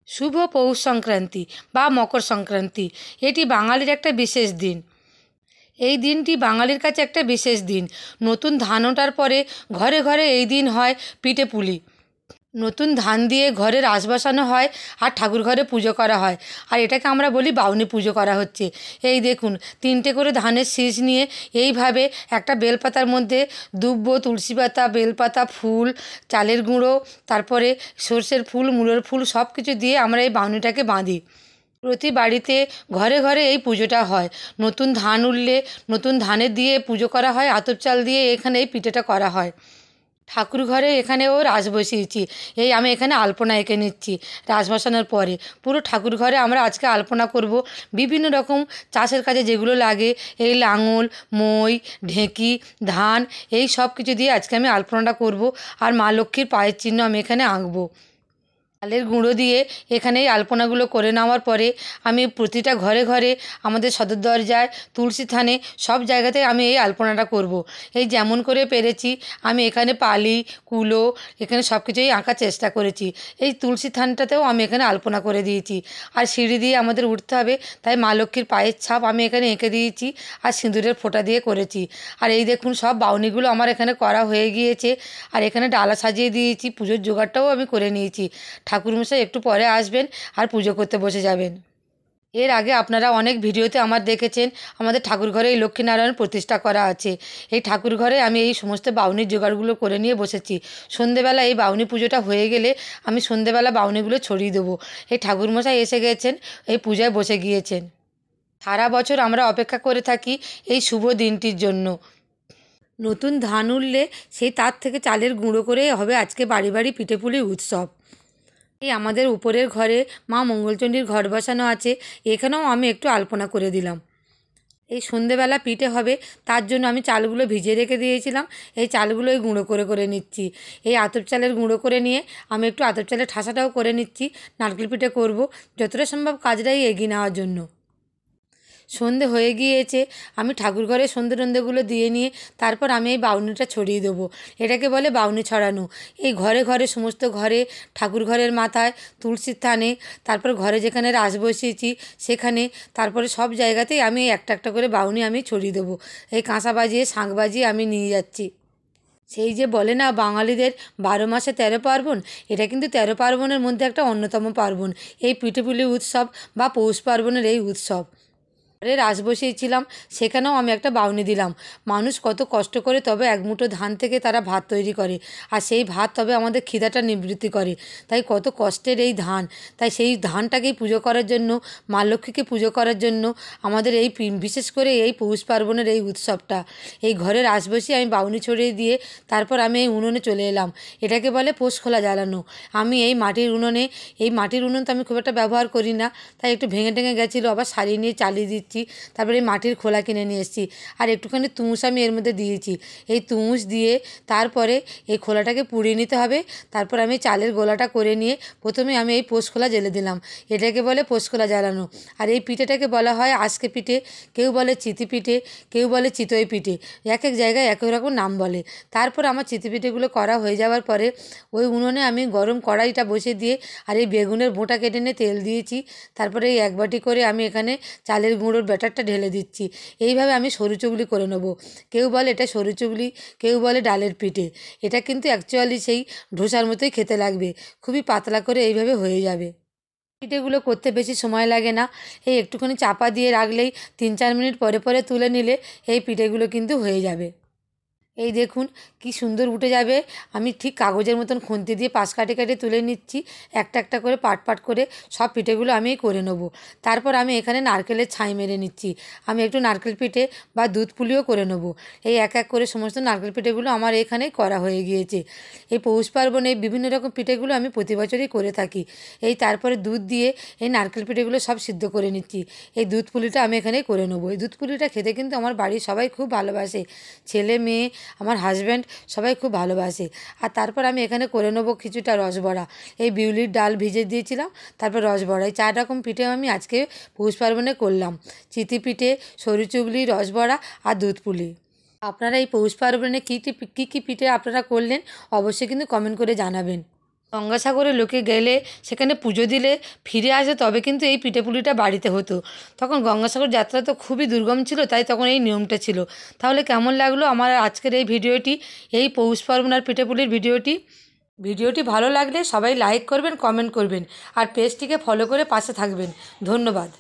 শুভ পৌষ সংক্রান্তি বা মকর সংক্রান্তি এটি বাঙালির একটা বিশেষ দিন। এই দিনটি বাঙালির কাছে একটা বিশেষ দিন। নতুন ধান ওঠার পরে ঘরে ঘরে এই দিন হয় পিঠে পুলি। নতুন ধান দিয়ে ঘরে রাস বসানো হয় আর ঠাকুর ঘরে পুজো করা হয়, আর এটাকে আমরা বলি বাউনি পুজো করা হচ্ছে। এই দেখুন, 3টে করে ধানের শীষ নিয়ে এইভাবে একটা বেলপাতার মধ্যে দুব্বো, তুলসী পাতা, বেলপাতা, ফুল, চালের গুঁড়ো, তারপরে সর্ষের ফুল, মূলোর ফুল সব কিছু দিয়ে আমরা এই বাউনিটাকে বাঁধি। প্রতি বাড়িতে ঘরে ঘরে এই পুজোটা হয়। নতুন ধান উঠলে নতুন ধানের দিয়ে পুজো করা হয়, আতপ চাল দিয়ে এখানে এই পিঠেটা করা হয়। ঠাকুর ঘরে এখানেও রাস বসিয়েছি। এই আমি এখানে আলপনা এঁকে নিচ্ছি। রাস বসানোর পরে পুরো ঠাকুর ঘরে আমরা আজকে আলপনা করব। বিভিন্ন রকম চাষের কাজে যেগুলো লাগে, এই লাঙল, মই, ঢেঁকি, ধান, এই সব কিছু দিয়ে আজকে আমি আলপনাটা করব। আর মা লক্ষ্মীর পায়ের চিহ্ন আমি এখানে আঁকবো। চালের গুঁড়ো দিয়ে এখানে এই আলপনাগুলো করে নেওয়ার পরে আমি প্রতিটা ঘরে ঘরে, আমাদের সদর দরজায়, তুলসী থানে, সব জায়গাতে আমি এই আলপনাটা করব। এই যেমন করে পেরেছি আমি এখানে পালি, কুলো, এখানে সব কিছুই আঁকার চেষ্টা করেছি। এই তুলসী থানটাতেও আমি এখানে আলপনা করে দিয়েছি। আর সিঁড়ি দিয়ে আমাদের উঠতে হবে, তাই মা লক্ষ্মীর পায়ের ছাপ আমি এখানে এঁকে দিয়েছি আর সিঁদুরের ফোঁটা দিয়ে করেছি। আর এই দেখুন, সব বাউনিগুলো আমার এখানে করা হয়ে গিয়েছে। আর এখানে ডালা সাজিয়ে দিয়েছি, পুজোর জোগাড়টাও আমি করে নিয়েছি। ঠাকুরমশাই একটু পরে আসবেন আর পুজো করতে বসে যাবেন। এর আগে আপনারা অনেক ভিডিওতে আমার দেখেছেন, আমাদের ঠাকুর ঘরে এই লক্ষ্মীনারায়ণ প্রতিষ্ঠা করা আছে। এই ঠাকুর ঘরে আমি এই সমস্ত বাউনির জোগাড়গুলো করে নিয়ে বসেছি। সন্ধেবেলা এই বাউনি পুজোটা হয়ে গেলে আমি সন্ধেবেলা বাউনিগুলো ছড়িয়ে দেবো। এই ঠাকুরমশাই এসে গেছেন, এই পূজায় বসে গিয়েছেন। সারা বছর আমরা অপেক্ষা করে থাকি এই শুভ দিনটির জন্য। নতুন ধান উঠলে সেই তার থেকে চালের গুঁড়ো করে হবে আজকে বাড়ি বাড়ি পিঠেপুলির উৎসব। এই আমাদের উপরের ঘরে মা মঙ্গলচণ্ডীর ঘট বসানো আছে, এখানেও আমি একটু আলপনা করে দিলাম। এই সন্ধেবেলা পিঠে হবে, তার জন্য আমি চালগুলো ভিজিয়ে রেখে দিয়েছিলাম। এই চালগুলোই গুঁড়ো করে করে নিচ্ছি। এই আতপ চালের গুঁড়ো করে নিয়ে আমি একটু আতপ চালের ঠাসাটাও করে নিচ্ছি। নারকেল পিঠে করব, যতটা সম্ভব কাজটাই এগিয়ে নেওয়ার জন্য। সন্ধে হয়ে গিয়েছে, আমি ঠাকুর ঘরে সন্ধে টন্ধেগুলো দিয়ে নিয়ে তারপর আমি এই বাউনিটা ছড়িয়ে দেবো। এটাকে বলে বাউনি ছড়ানো। এই ঘরে ঘরে, সমস্ত ঘরে, ঠাকুর ঘরের মাথায়, তুলসীর থানে, তারপর ঘরে যেখানে রাস বসিয়েছি সেখানে, তারপরে সব জায়গাতেই আমি একটা একটা করে বাউনি আমি ছড়িয়ে দেবো। এই কাঁসা বাজিয়ে, শাঁখ বাজিয়ে আমি নিয়ে যাচ্ছি। সেই যে বলে না বাঙালিদের 12 মাসে 13 পার্বণ, এটা কিন্তু 13 পার্বণের মধ্যে একটা অন্যতম পার্বণ, এই পিঠেপুলি উৎসব বা পৌষ পার্বণের এই উৎসব। ঘরে রাস বসিয়েছিলাম, সেখানেও আমি একটা বাউনি দিলাম। মানুষ কত কষ্ট করে তবে এক মুঠো ধান থেকে তারা ভাত তৈরি করে, আর সেই ভাত তবে আমাদের খিদাটা নিবৃত্তি করে। তাই কত কষ্টের এই ধান, তাই সেই ধানটাকেই পুজো করার জন্য, মা লক্ষ্মীকে পুজো করার জন্য আমাদের এই বিশেষ করে এই পৌষ পার্বণের এই উৎসবটা। এই ঘরে রাস বসিয়ে আমি বাউনি ছড়িয়ে দিয়ে তারপর আমি এই উনুনে চলে এলাম। এটাকে বলে পোষ খোলা জ্বালানো। আমি এই মাটির উনুনে, এই মাটির উনুন তো আমি খুব একটা ব্যবহার করি না, তাই একটু ভেঙে টেঙে গেছিলো, আবার সারিয়ে নিয়ে চালিয়ে দিচ্ছি। তারপরে মাটির খোলা কিনে নিয়ে এসেছি, আর একটুখানি তুষ আমি এর মধ্যে দিয়েছি। এই তুষ দিয়ে তারপরে এই খোলাটাকে পুড়িয়ে নিতে হবে। তারপর আমি চালের গোলাটা করে নিয়ে প্রথমে আমি এই পোষ খোলা জ্বেলে দিলাম। এটাকে বলে পোষ খোলা জ্বালানো। আর এই পিঠেটাকে বলা হয় আজকে পিঠে, কেউ বলে চিতি পিঠে, কেউ বলে চিতই পিঠে, এক এক জায়গায় এক এক রকম নাম বলে। তারপর আমার চিতি পিঠেগুলো করা হয়ে যাওয়ার পরে ওই উনুনে আমি গরম কড়াইটা বসিয়ে দিয়ে আর এই বেগুনের বোঁটা কেটে নিয়ে তেল দিয়েছি। তারপরে এই এক বাটি করে আমি এখানে চালের গুঁড়োর ব্যাটারটা ঢেলে দিচ্ছি। এইভাবে আমি সরু চুগলি করে নেবো। কেউ বলে এটা সরু চুগলি, কেউ বলে ডালের পিঠে। এটা কিন্তু অ্যাকচুয়ালি সেই ধোসার মতোই খেতে লাগবে, খুবই পাতলা করে এইভাবে হয়ে যাবে। পিঠেগুলো করতে বেশি সময় লাগে না, এই একটুখানি চাপা দিয়ে রাখলেই 3-4 মিনিট পরে পরে তুলে নিলে এই পিঠেগুলো কিন্তু হয়ে যাবে। এই দেখুন কি সুন্দর উঠে যাবে। আমি ঠিক কাগজের মতন খুন্তি দিয়ে পাশ কাটে কাটে তুলে নিচ্ছি, একটা একটা করে পাট পাট করে সব পিঠেগুলো আমি করে নেব। তারপর আমি এখানে নারকেলের ছাই মেরে নিচ্ছি। আমি একটু নারকেল পিঠে বা দুধ পুলিও করে নেব। এই এক এক করে সমস্ত নারকেল পিঠেগুলো আমার এখানেই করা হয়ে গিয়েছে। এই পৌষ পার্বণে বিভিন্ন রকম পিঠেগুলো আমি প্রতি বছরই করে থাকি। এই তারপরে দুধ দিয়ে এই নারকেল পিঠেগুলো সব সিদ্ধ করে নিচ্ছি। এই দুধ পুলিটা আমি এখানেই করে নেব। এই দুধ পুলিটা খেতে কিন্তু আমার বাড়ির সবাই খুব ভালোবাসে, ছেলে মেয়ে, আমার হাজব্যান্ড, সবাই খুব ভালোবাসে। আর তারপর আমি এখানে করে নেবো কিছুটা রসবড়া। এই বিউলির ডাল ভিজে দিয়েছিলাম, তারপর রসবড়া, এই 4 রকম পিঠে আমি আজকে পৌষ পার্বণে করলাম। চিতি পিঠে, সরু চুগলি, রসবড়া আর দুধ পুলি। আপনারা এই পৌষ পার্বণে কী কী পিঠে আপনারা করলেন অবশ্যই কিন্তু কমেন্ট করে জানাবেন। গঙ্গাসাগরে লোকে গেলে সেখানে পুজো দিলে ফিরে আসে তবে কিন্তু এই পিঠেপুলিটা বাড়িতে হতো। তখন গঙ্গাসাগর যাত্রা তো খুবই দুর্গম ছিল, তাই তখন এই নিয়মটা ছিল। তাহলে কেমন লাগলো আমার আজকের এই ভিডিওটি, এই পৌষ পার্বণ আর পিঠেপুলির ভিডিওটি ভালো লাগলে সবাই লাইক করবেন, কমেন্ট করবেন আর পেজটিকে ফলো করে পাশে থাকবেন। ধন্যবাদ।